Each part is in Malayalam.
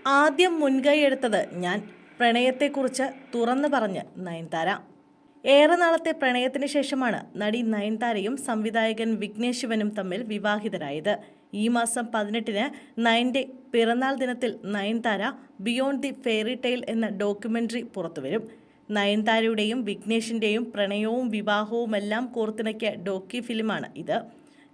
ആദ്യം മുൻകൈയെടുത്തത് ഞാൻ. പ്രണയത്തെക്കുറിച്ച് തുറന്നു പറഞ്ഞ് നയൻതാര. ഏറെ നാളത്തെ പ്രണയത്തിന് ശേഷമാണ് നടി നയൻതാരയും സംവിധായകൻ വിഘ്നേഷ് ശിവനും തമ്മിൽ വിവാഹിതരായത്. ഈ മാസം 18-ന് നയന്റെ പിറന്നാൾ ദിനത്തിൽ Nayanthara beyond the fairy tale എന്ന ഡോക്യുമെന്ററി പുറത്തുവരും. നയൻതാരയുടെയും വിഘ്നേഷിന്റെയും പ്രണയവും വിവാഹവുമെല്ലാം കോർത്തിണക്കിയ ഡോക്യു ഫിലിമാണ് ഇത്.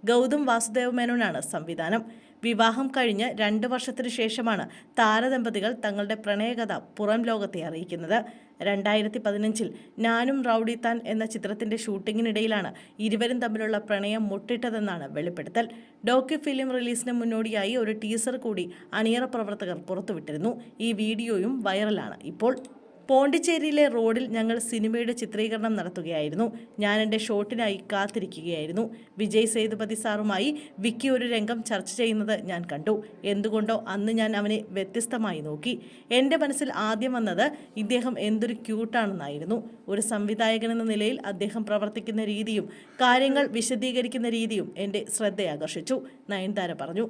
ഗൗതം വാസുദേവ് മേനോനാണ് സംവിധാനം. വിവാഹം കഴിഞ്ഞ് 2 വർഷത്തിനു ശേഷമാണ് താരദമ്പതികൾ തങ്ങളുടെ പ്രണയകഥ പുറം ലോകത്തെ അറിയിക്കുന്നത്. 2015-ൽ ഞാനും റൗഡി താൻ എന്ന ചിത്രത്തിന്റെ ഷൂട്ടിങ്ങിനിടയിലാണ് ഇരുവരും തമ്മിലുള്ള പ്രണയം മുട്ടിട്ടതെന്നാണ് വെളിപ്പെടുത്തൽ. ഡോക്യു ഫിലിം റിലീസിന് മുന്നോടിയായി ഒരു ടീസർ കൂടി അണിയറ പ്രവർത്തകർ പുറത്തുവിട്ടിരുന്നു. ഈ വീഡിയോയും വൈറലാണ് ഇപ്പോൾ. പോണ്ടിച്ചേരിയിലെ റോഡിൽ ഞങ്ങൾ സിനിമയുടെ ചിത്രീകരണം നടത്തുകയായിരുന്നു. ഞാൻ എൻ്റെ ഷോട്ടിനായി കാത്തിരിക്കുകയായിരുന്നു. വിജയ് സേതുപതി സാറുമായി വിക്കി ഒരു രംഗം ചർച്ച ചെയ്യുന്നത് ഞാൻ കണ്ടു. എന്തുകൊണ്ടോ അന്ന് ഞാൻ അവനെ വ്യത്യസ്തമായി നോക്കി. എൻ്റെ മനസ്സിൽ ആദ്യം വന്നത് ഇദ്ദേഹം എന്തൊരു ക്യൂട്ടാണെന്നായിരുന്നു. ഒരു സംവിധായകനെന്ന നിലയിൽ അദ്ദേഹം പ്രവർത്തിക്കുന്ന രീതിയും കാര്യങ്ങൾ വിശദീകരിക്കുന്ന രീതിയും എൻ്റെ ശ്രദ്ധയാകർഷിച്ചു, നയൻതാര പറഞ്ഞു.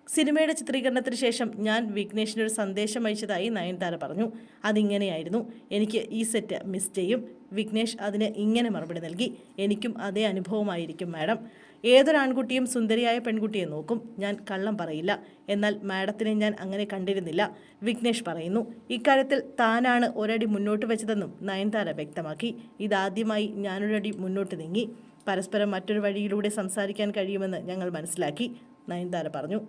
സിനിമയുടെ ചിത്രീകരണത്തിന് ശേഷം ഞാൻ വിഘ്നേഷിന് ഒരു സന്ദേശം അയച്ചതായി നയൻതാര പറഞ്ഞു. അതിങ്ങനെയായിരുന്നു: എനിക്ക് ഈ സെറ്റ് മിസ് ചെയ്യും. വിഘ്നേഷ് അതിന് ഇങ്ങനെ മറുപടി നൽകി: എനിക്കും അതേ അനുഭവമായിരിക്കും മാഡം. ഏതൊരാൺകുട്ടിയും സുന്ദരിയായ പെൺകുട്ടിയെ നോക്കും. ഞാൻ കള്ളം പറയില്ല. എന്നാൽ മാഡത്തിനെ ഞാൻ അങ്ങനെ കണ്ടിരുന്നില്ല, വിഘ്നേഷ് പറയുന്നു. ഇക്കാര്യത്തിൽ താനാണ് ഒരടി മുന്നോട്ട് വെച്ചതെന്നും നയൻതാര വ്യക്തമാക്കി. ഇതാദ്യമായി ഞാനൊരടി മുന്നോട്ട് നീങ്ങി. പരസ്പരം മറ്റൊരു വഴിയിലൂടെ സംസാരിക്കാൻ കഴിയുമെന്ന് ഞങ്ങൾ മനസ്സിലാക്കി, നയൻതാര പറഞ്ഞു.